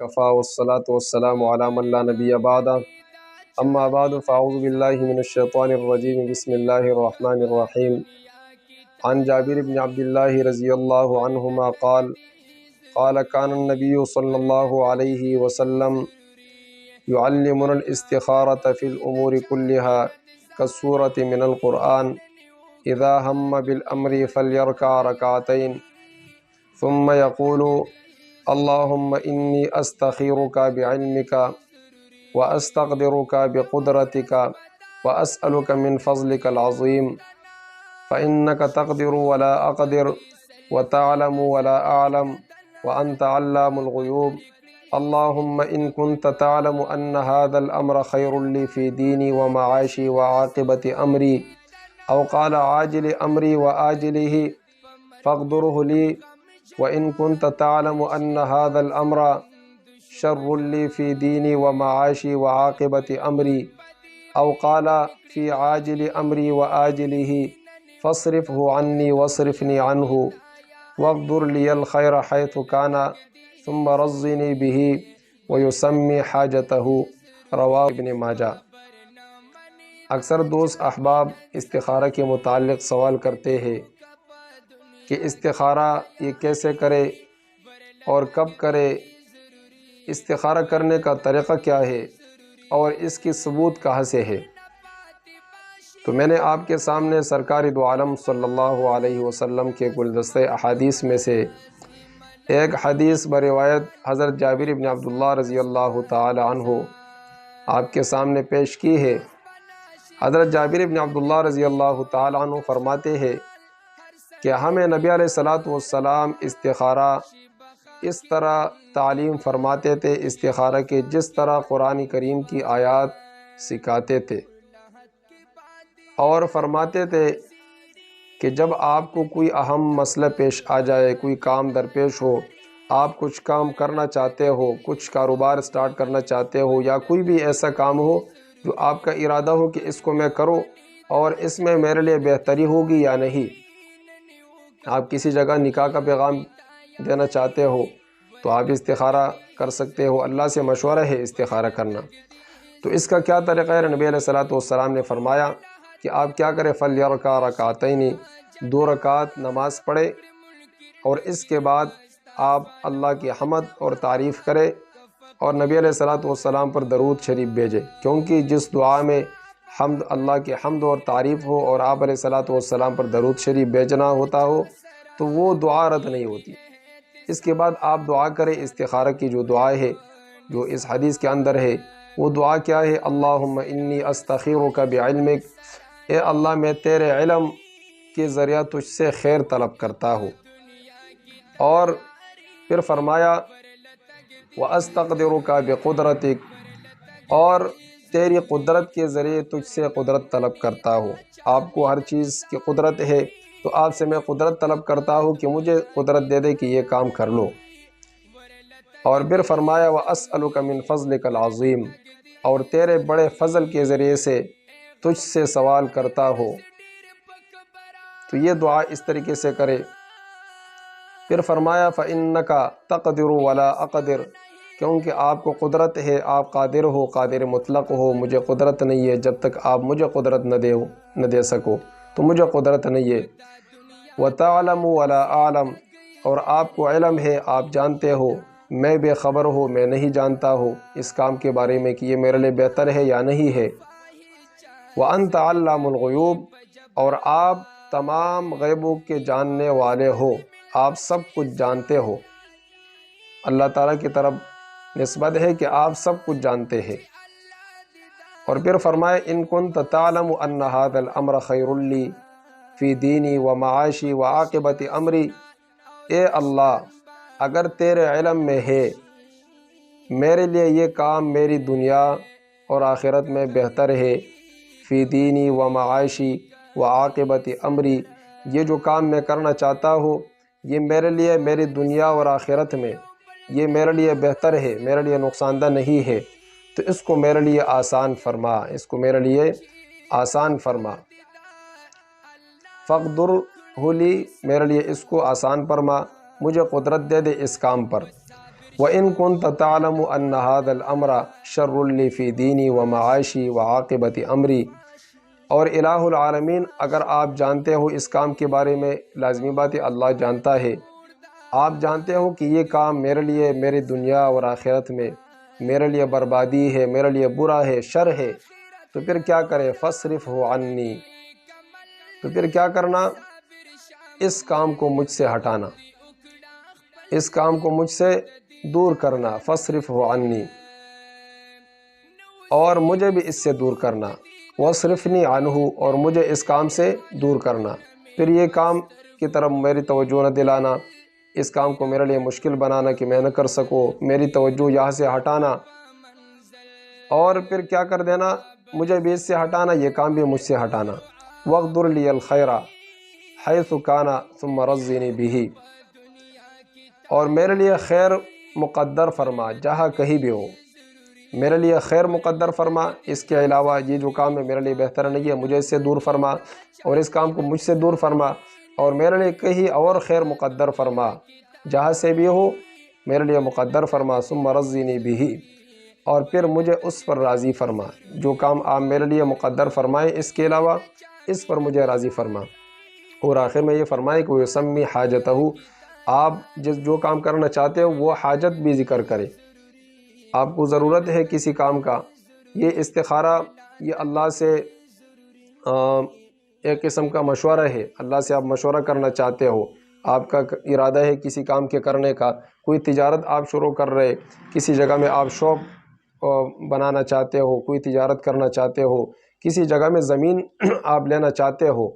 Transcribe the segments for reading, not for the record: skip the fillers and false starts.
کفا والصلاة والسلام علی من لا نبی بعد اما بعد فاعوذ باللہ من الشیطان الرجیم بسم اللہ الرحمن الرحیم عن جابر بن عبداللہ رضی اللہ عنہما قال قال كان النبی صلی اللہ علیہ وسلم يعلمنا الاستخارة في الأمور كلها كالسورة من القرآن إذا هم بالأمر فليركع ركعتين ثم يقول اللهم إني أستخيرك بعلمك وأستقدرك بقدرتك وأسألك من فضلك العظيم فإنك تقدر ولا أقدر وتعلم ولا أعلم وأنت علام الغيوب اللهم إن كنت تعلم أن هذا الأمر خير لي في ديني ومعاشي وعاقبة أمري أو قال عاجل أمري وآجله فاقدره لي وإن كنت تعلم أن هذا الأمر شر لي في ديني ومعاشي وعاقبة أمري أو قال في عاجل أمري وآجله فاصرفه عني واصرفني عنه واقدر لي الخير حيث كان ثم رزني به ويسمي حاجته رواہ ابن ماجہ۔ اکثر دوست احباب استخارہ کے متعلق سوال کرتے ہیں کہ استخارہ یہ کیسے کرے اور کب کرے، استخارہ کرنے کا طریقہ کیا ہے اور اس کی ثبوت کہاں سے ہے۔ تو میں نے آپ کے سامنے سرکار دو عالم صلی اللہ علیہ وسلم کے گلدستہ احادیث میں سے ایک حدیث بروایت حضرت جابر بن عبداللہ رضی اللہ تعالی عنہ آپ کے سامنے پیش کی ہے۔ حضرت جابر بن عبداللہ رضی اللہ تعالی عنہ فرماتے ہیں کہ ہمیں نبی علیہ الصلوۃ والسلام استخارہ اس طرح تعلیم فرماتے تھے، استخارہ کے جس طرح قرآن کریم کی آیات سکھاتے تھے، اور فرماتے تھے کہ جب آپ کو کوئی اہم مسئلہ پیش آ جائے، کوئی کام درپیش ہو، آپ کچھ کام کرنا چاہتے ہو، کچھ کاروبار سٹارٹ کرنا چاہتے ہو، یا کوئی بھی ایسا کام ہو جو آپ کا ارادہ ہو کہ اس کو میں کروں اور اس میں میرے لیے بہتری ہوگی یا نہیں، آپ کسی جگہ نکاح کا پیغام دینا چاہتے ہو تو آپ استخارہ کر سکتے ہو، اللہ سے مشورہ ہے استخارہ کرنا۔ تو اس کا کیا طریقہ ہے؟ نبی علیہ الصلوۃ والسلام نے فرمایا کہ آپ کیا کریں، فلیرکع رکعتین، 2 رکعت نماز پڑھے اور اس کے بعد آپ اللہ کی حمد اور تعریف کرے اور نبی علیہ الصلوۃ والسلام پر درود شریف بھیجے، کیونکہ جس دعا میں حمد، اللہ کی حمد اور تعریف ہو اور آپ علیہ الصلوۃ والسلام پر درود شریف بھیجنا ہوتا ہو تو وہ دعا رد نہیں ہوتی۔ اس کے بعد آپ دعا کریں، استخارہ کی جو دعا ہے جو اس حدیث کے اندر ہے، وہ دعا کیا ہے؟ اللہم انی استخیرک بعلمک، اے اللہ میں تیرے علم کے ذریعہ تجھ سے خیر طلب کرتا ہوں، اور پھر فرمایا وَأَسْتَقْدِرُكَ بِقُدْرَتِكَ، اور تیری قدرت کے ذریعے تجھ سے قدرت طلب کرتا ہوں۔ آپ کو ہر چیز کی قدرت ہے تو آپ سے میں قدرت طلب کرتا ہوں کہ مجھے قدرت دے دے کہ یہ کام کر لو، اور پھر فرمایا وَأَسْأَلُكَ مِن فَضْلِكَ الْعَظِيمِ، اور تیرے بڑے فضل کے ذریعے سے تجھ سے سوال کرتا ہو۔ تو یہ دعا اس طریقے سے کرے۔ پھر فرمایا فَإِنَّكَ تَقْدِرُ وَلَا أَقْدِرُ، کیونکہ آپ کو قدرت ہے، آپ قادر ہو، قادر مطلق ہو، مجھے قدرت نہیں ہے، جب تک آپ مجھے قدرت نہ دے سکو تو مجھے قدرت نہیں ہے۔ وَتَعْلَمُ وَلَا أَعْلَمُ، اور آپ کو علم ہے، آپ جانتے ہو، میں بے خبر ہوں، میں نہیں جانتا ہوں اس کام کے بارے میں کہ یہ میرے لیے بہتر ہے یا نہیں ہے۔ وَأَنْتَ عَلَّامُ الْغُیُوبِ، اور آپ تمام غیبوں کے جاننے والے ہو، آپ سب کچھ جانتے ہو۔ اللہ تعالیٰ کی طرف نسبت ہے کہ آپ سب کچھ جانتے ہیں۔ اور پھر فرمائے ان كنت تعلم ان هذا الامر خیر لی فی دینی و معاشی و عاقبت امری، اے اللہ اگر تیرے علم میں ہے میرے لیے یہ کام میری دنیا اور آخرت میں بہتر ہے، فی دینی و معاشی و عاقبت امری، یہ جو کام میں کرنا چاہتا ہوں یہ میرے لیے میری دنیا اور آخرت میں یہ میرے لیے بہتر ہے، میرے لیے نقصان دہ نہیں ہے، تو اس کو میرے لیے آسان فرما، اس کو میرے لیے آسان فرما۔ فَاقْدُرْهُ لِي، میرے لیے اس کو آسان فرما، مجھے قدرت دے دے اس کام پر۔ وَإِن كُنْتَ تَعْلَمُ أَنَّ هَذَا الْأَمْرَ شَرٌّ لِّي فِي دِينِي وَمَعَاشِي وَعَاقِبَةِ أَمْرِي، اور الہ العالمین اگر آپ جانتے ہو اس کام کے بارے میں، لازمی بات ہے اللہ جانتا ہے، آپ جانتے ہو کہ یہ کام میرے لیے میری دنیا اور آخرت میں میرے لیے بربادی ہے، میرے لیے برا ہے، شر ہے، تو پھر کیا کرے؟ فَاصْرِفْهُ عَنِّي، تو پھر کیا کرنا؟ اس کام کو مجھ سے ہٹانا، اس کام کو مجھ سے دور کرنا، فَاصْرِفْهُ عَنِّي، اور مجھے بھی اس سے دور کرنا، وَاصْرِفْنِي عَنْهُ، اور مجھے اس کام سے دور کرنا، پھر یہ کام کی طرف میری توجہ نہ دلانا، اس کام کو میرے لیے مشکل بنانا کہ میں نہ کر سکوں، میری توجہ یہاں سے ہٹانا، اور پھر کیا کر دینا؟ مجھے بھی اس سے ہٹانا، یہ کام بھی مجھ سے ہٹانا۔ وَاقْدُرْ لِيَ الْخَيْرَ حَيْثُ كَانَ ثُمَّ رَزِّنِي بِهِ، اور میرے لیے خیر مقدر فرما جہاں کہیں بھی ہو، میرے لیے خیر مقدر فرما، اس کے علاوہ یہ جو کام ہے میرے لیے بہتر نہیں ہے، مجھے اس سے دور فرما، اور اس کام کو مجھ سے دور فرما، اور میرے لیے کہیں اور خیر مقدر فرما، جہاں سے بھی ہو میرے لیے مقدر فرما، ثم رضنی بہ، اور پھر مجھے اس پر راضی فرما، جو کام آپ میرے لیے مقدر فرمائے اس کے علاوہ اس پر مجھے راضی فرما، اور آخر میں یہ فرمائے کہ وَيُسَمِّ حَاجَتَهُ، آپ جو کام کرنا چاہتے ہو وہ حاجت بھی ذکر کرے، آپ کو ضرورت ہے کسی کام کا، یہ استخارہ یہ اللہ سے ایک قسم کا مشورہ ہے، اللہ سے آپ مشورہ کرنا چاہتے ہو، آپ کا ارادہ ہے کسی کام کے کرنے کا، کوئی تجارت آپ شروع کر رہے، کسی جگہ میں آپ شاپ بنانا چاہتے ہو، کوئی تجارت کرنا چاہتے ہو، کسی جگہ میں زمین آپ لینا چاہتے ہو،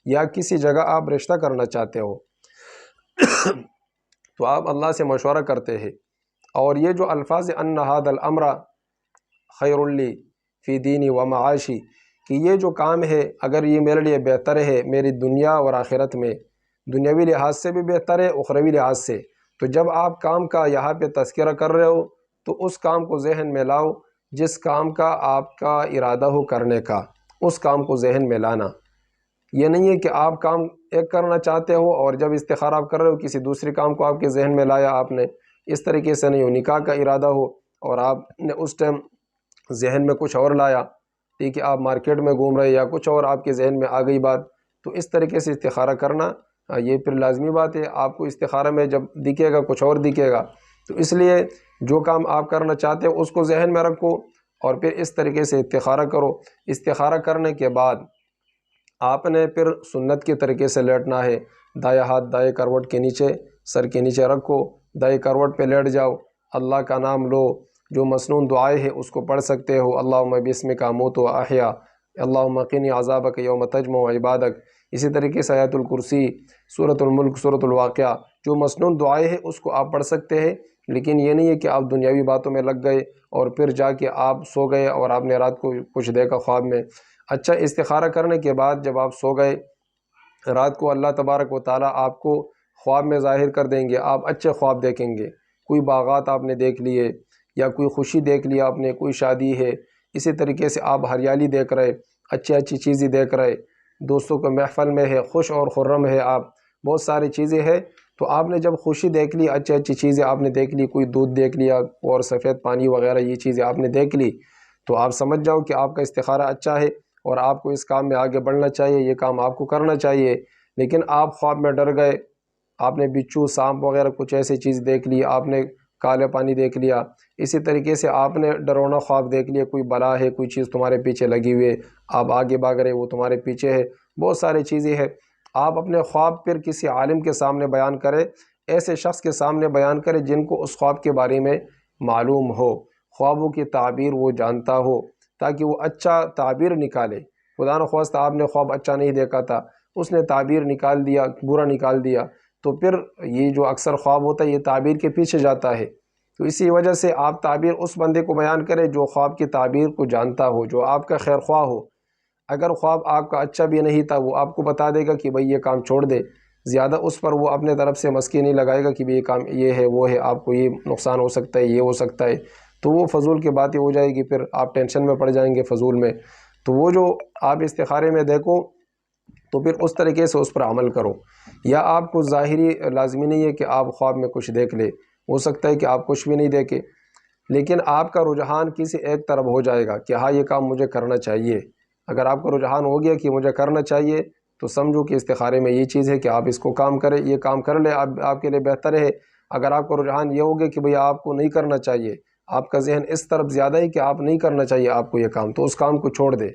یا کسی جگہ آپ رشتہ کرنا چاہتے ہو، تو آپ اللہ سے مشورہ کرتے ہیں، اور یہ جو الفاظ ان ھذا الامر خیر لی فی دینی و معاشی، کہ یہ جو کام ہے اگر یہ میرے لیے بہتر ہے میری دنیا اور آخرت میں، دنیاوی لحاظ سے بھی بہتر ہے، اخروی لحاظ سے، تو جب آپ کام کا یہاں پہ تذکرہ کر رہے ہو تو اس کام کو ذہن میں لاؤ، جس کام کا آپ کا ارادہ ہو کرنے کا، اس کام کو ذہن میں لانا، یہ نہیں ہے کہ آپ کام ایک کرنا چاہتے ہو اور جب استخارہ آپ کر رہے ہو کسی دوسری کام کو آپ کے ذہن میں لایا آپ نے، اس طریقے سے نہیں ہو، نکاح کا ارادہ ہو اور آپ نے اس ٹائم ذہن میں کچھ اور لایا، ٹھیک ہے، آپ مارکیٹ میں گھوم رہے یا کچھ اور آپ کے ذہن میں آ گئی بات، تو اس طریقے سے استخارہ کرنا یہ پھر لازمی بات ہے، آپ کو استخارہ میں جب دکھے گا کچھ اور دکھے گا، تو اس لیے جو کام آپ کرنا چاہتے ہو اس کو ذہن میں رکھو اور پھر اس طریقے سے استخارہ کرو، استخارہ کرنے کے بعد آپ نے پھر سنت کے طریقے سے لیٹنا ہے، دائیں ہاتھ دائیں کروٹ کے نیچے سر کے نیچے رکھو، دائیں کروٹ پہ لیٹ جاؤ، اللہ کا نام لو، جو مسنون دعائیں ہے اس کو پڑھ سکتے ہو، اللہم بسمک اموت و احیا، اللہم قنی عذابک یوم تجمع عبادک، اسی طریقے سے آیت الکرسی، سورۃ الملک، سورۃ الواقعہ، جو مسنون دعائیں ہے اس کو آپ پڑھ سکتے ہیں، لیکن یہ نہیں ہے کہ آپ دنیاوی باتوں میں لگ گئے اور پھر جا کے آپ سو گئے اور آپ نے رات کو کچھ دیکھا خواب میں۔ اچھا، استخارہ کرنے کے بعد جب آپ سو گئے رات کو، اللہ تبارک و تعالیٰ آپ کو خواب میں ظاہر کر دیں گے، آپ اچھے خواب دیکھیں گے، کوئی باغات آپ نے دیکھ لیے یا کوئی خوشی دیکھ لیا آپ نے، کوئی شادی ہے، اسی طریقے سے آپ ہریالی دیکھ رہے، اچھی چیزیں دیکھ رہے، دوستوں کے محفل میں ہے، خوش اور خرم ہے آپ، بہت ساری چیزیں ہیں، تو آپ نے جب خوشی دیکھ لی، اچھی چیزیں آپ نے دیکھ لی، کوئی دودھ دیکھ لیا اور سفید پانی وغیرہ یہ چیزیں آپ نے دیکھ لی، تو آپ سمجھ جاؤ کہ آپ کا استخارہ اچھا ہے اور آپ کو اس کام میں آگے بڑھنا چاہیے، یہ کام آپ کو کرنا چاہیے، لیکن آپ خواب میں ڈر گئے، آپ نے بچھو، سانپ وغیرہ کچھ ایسی چیز دیکھ لی، آپ نے کالے پانی دیکھ لیا، اسی طریقے سے آپ نے ڈرونا خواب دیکھ لیا، کوئی بلا ہے، کوئی چیز تمہارے پیچھے لگی ہوئی ہے، آپ آگے بھاگ رہے وہ تمہارے پیچھے ہے، بہت ساری چیزیں ہیں، آپ اپنے خواب پھر کسی عالم کے سامنے بیان کرے، ایسے شخص کے سامنے بیان کرے جن کو اس خواب کے بارے میں معلوم ہو، خوابوں کی تعبیر وہ جانتا ہو، تاکہ وہ اچھا تعبیر نکالے، خدا نخواستہ آپ نے خواب اچھا نہیں دیکھا تھا، اس نے تعبیر نکال دیا، برا نکال دیا، تو پھر یہ جو اکثر خواب ہوتا ہے یہ تعبیر کے پیچھے جاتا ہے، تو اسی وجہ سے آپ تعبیر اس بندے کو بیان کرے جو خواب کی تعبیر کو جانتا ہو، جو آپ کا خیر خواہ ہو، اگر خواب آپ کا اچھا بھی نہیں تھا وہ آپ کو بتا دے گا کہ بھئی یہ کام چھوڑ دے، زیادہ اس پر وہ اپنے طرف سے مسکی نہیں لگائے گا کہ یہ کام یہ ہے وہ ہے، آپ کو یہ نقصان ہو سکتا ہے، یہ ہو سکتا ہے، تو وہ فضول کی باتیں ہو جائے گی، پھر آپ ٹینشن میں پڑ جائیں گے فضول میں، تو وہ جو آپ استخارے میں دیکھو تو پھر اس طریقے سے اس پر عمل کرو، یا آپ کو ظاہری لازمی نہیں ہے کہ آپ خواب میں کچھ دیکھ لے، ہو سکتا ہے کہ آپ کچھ بھی نہیں دیکھیں، لیکن آپ کا رجحان کسی ایک طرف ہو جائے گا کہ ہاں یہ کام مجھے کرنا چاہیے۔ اگر آپ کا رجحان ہو گیا کہ مجھے کرنا چاہیے تو سمجھو کہ استخارے میں یہ چیز ہے کہ آپ اس کو کام کریں، یہ کام کر لیں، آپ کے لیے بہتر ہے۔ اگر آپ کا رجحان یہ ہو گیا کہ بھئی آپ کو نہیں کرنا چاہیے، آپ کا ذہن اس طرف زیادہ ہے کہ آپ نہیں کرنا چاہیے آپ کو یہ کام، تو اس کام کو چھوڑ دے۔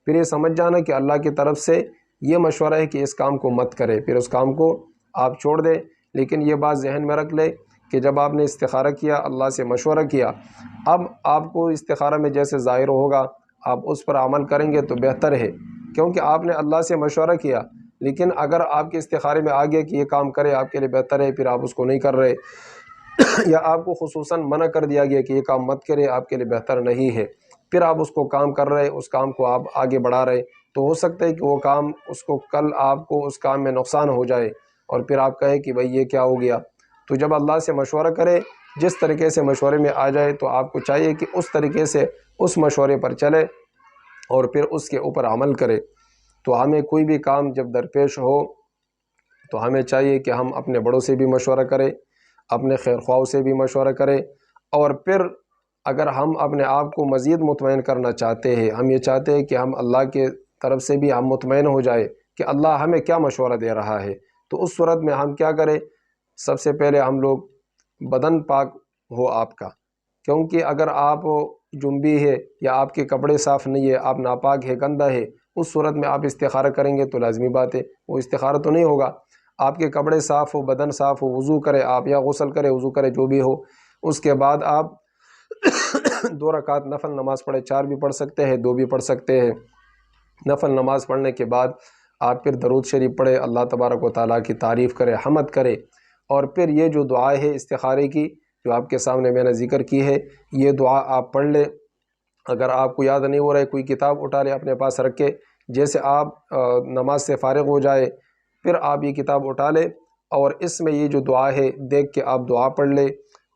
پھر یہ سمجھ جانا کہ اللہ کی طرف سے یہ مشورہ ہے کہ اس کام کو مت کرے، پھر اس کام کو آپ چھوڑ دیں۔ لیکن یہ بات ذہن میں رکھ لے کہ جب آپ نے استخارہ کیا، اللہ سے مشورہ کیا، اب آپ کو استخارہ میں جیسے ظاہر ہوگا آپ اس پر عمل کریں گے تو بہتر ہے، کیونکہ آپ نے اللہ سے مشورہ کیا۔ لیکن اگر آپ کے استخارے میں آ گیا کہ یہ کام کرے آپ کے لیے بہتر ہے، پھر آپ اس کو نہیں کر رہے، یا آپ کو خصوصاً منع کر دیا گیا کہ یہ کام مت کرے، آپ کے لیے بہتر نہیں ہے، پھر آپ اس کو کام کر رہے، اس کام کو آپ آگے بڑھا رہے، تو ہو سکتا ہے کہ وہ کام اس کو کل آپ کو اس کام میں نقصان ہو جائے اور پھر آپ کہیں کہ بھئی یہ کیا ہو گیا۔ تو جب اللہ سے مشورہ کرے، جس طریقے سے مشورے میں آ جائے تو آپ کو چاہیے کہ اس طریقے سے اس مشورے پر چلے اور پھر اس کے اوپر عمل کرے۔ تو ہمیں کوئی بھی کام جب درپیش ہو تو ہمیں چاہیے کہ ہم اپنے بڑوں سے بھی مشورہ کریں، اپنے خیر خواہوں سے بھی مشورہ کریں، اور پھر اگر ہم اپنے آپ کو مزید مطمئن کرنا چاہتے ہیں، ہم یہ چاہتے ہیں کہ ہم اللہ کے طرف سے بھی ہم مطمئن ہو جائے کہ اللہ ہمیں کیا مشورہ دے رہا ہے، تو اس صورت میں ہم کیا کریں؟ سب سے پہلے ہم لوگ بدن پاک ہو آپ کا، کیونکہ اگر آپ جنبی ہے یا آپ کے کپڑے صاف نہیں ہے، آپ ناپاک ہے، گندہ ہے، اس صورت میں آپ استخارہ کریں گے تو لازمی بات ہے وہ استخارہ تو نہیں ہوگا۔ آپ کے کپڑے صاف ہو، بدن صاف ہو، وضو کرے آپ، یا غسل کرے، وضو کرے، جو بھی ہو، اس کے بعد آپ 2 رکعت نفل نماز پڑھے، 4 بھی پڑھ سکتے ہیں، 2 بھی پڑھ سکتے ہیں۔ نفل نماز پڑھنے کے بعد آپ پھر درود شریف پڑھے، اللہ تبارک و تعالیٰ کی تعریف کرے، حمد کرے، اور پھر یہ جو دعا ہے استخارے کی جو آپ کے سامنے میں نے ذکر کی ہے، یہ دعا آپ پڑھ لیں۔ اگر آپ کو یاد نہیں ہو رہا ہے، کوئی کتاب اٹھا لے اپنے پاس رکھ کے، جیسے آپ نماز سے فارغ ہو جائے پھر آپ یہ کتاب اٹھا لیں اور اس میں یہ جو دعا ہے دیکھ کے آپ دعا پڑھ لیں،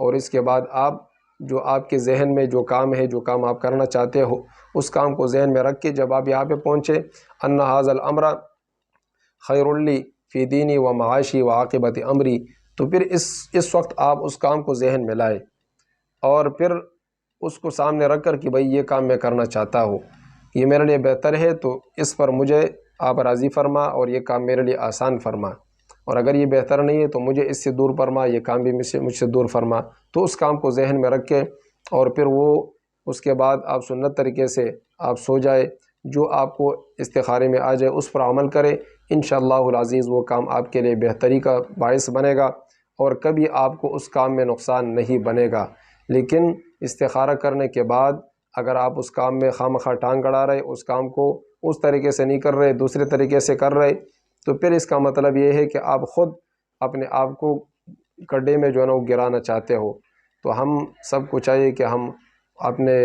اور اس کے بعد آپ جو آپ کے ذہن میں جو کام ہے، جو کام آپ کرنا چاہتے ہو، اس کام کو ذہن میں رکھ کے جب آپ یہاں پہ پہنچے، ان ھذا الامر خیر لی فی دینی و معاشی و عاقبت امری، تو پھر اس وقت آپ اس کام کو ذہن میں لائے اور پھر اس کو سامنے رکھ کر کہ بھئی یہ کام میں کرنا چاہتا ہوں، یہ میرے لیے بہتر ہے، تو اس پر مجھے آپ راضی فرما اور یہ کام میرے لیے آسان فرما، اور اگر یہ بہتر نہیں ہے تو مجھے اس سے دور فرما، یہ کام بھی مجھ سے دور فرما۔ تو اس کام کو ذہن میں رکھ کے اور پھر وہ اس کے بعد آپ سنت طریقے سے آپ سو جائے، جو آپ کو استخارے میں آ جائے اس پر عمل کرے، انشاءاللہ العزیز وہ کام آپ کے لیے بہتری کا باعث بنے گا اور کبھی آپ کو اس کام میں نقصان نہیں بنے گا۔ لیکن استخارہ کرنے کے بعد اگر آپ اس کام میں خواہ ٹانگ گڑا رہے، اس کام کو اس طریقے سے نہیں کر رہے، دوسرے طریقے سے کر رہے، تو پھر اس کا مطلب یہ ہے کہ آپ خود اپنے آپ کو گڈھے میں جو ہے نا وہ گرانا چاہتے ہو۔ تو ہم سب کو چاہیے کہ ہم اپنے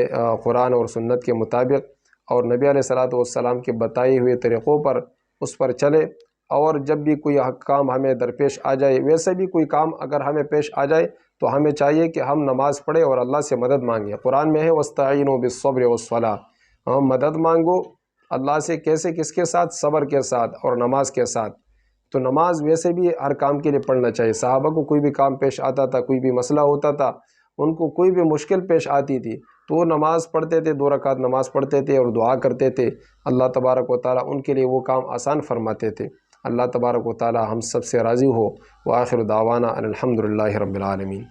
قرآن اور سنت کے مطابق اور نبی علیہ الصلوۃ والسلام کے بتائے ہوئے طریقوں پر اس پر چلے، اور جب بھی کوئی کام ہمیں درپیش آ جائے، ویسے بھی کوئی کام اگر ہمیں پیش آ جائے تو ہمیں چاہیے کہ ہم نماز پڑھیں اور اللہ سے مدد مانگیں۔ قرآن میں ہے وَاسْتَعِینُوا بِالصَّبْرِ وَالصَّلَاةِ، ہم مدد مانگو اللہ سے، کیسے؟ کس کے ساتھ؟ صبر کے ساتھ اور نماز کے ساتھ۔ تو نماز ویسے بھی ہر کام کے لیے پڑھنا چاہیے۔ صحابہ کو کوئی بھی کام پیش آتا تھا، کوئی بھی مسئلہ ہوتا تھا، ان کو کوئی بھی مشکل پیش آتی تھی تو وہ نماز پڑھتے تھے، 2 رکعت نماز پڑھتے تھے اور دعا کرتے تھے، اللہ تبارک و تعالیٰ ان کے لیے وہ کام آسان فرماتے تھے۔ اللہ تبارک و تعالیٰ ہم سب سے راضی ہو۔ وآخر دعوانا ان الحمد للہ رب العالمین۔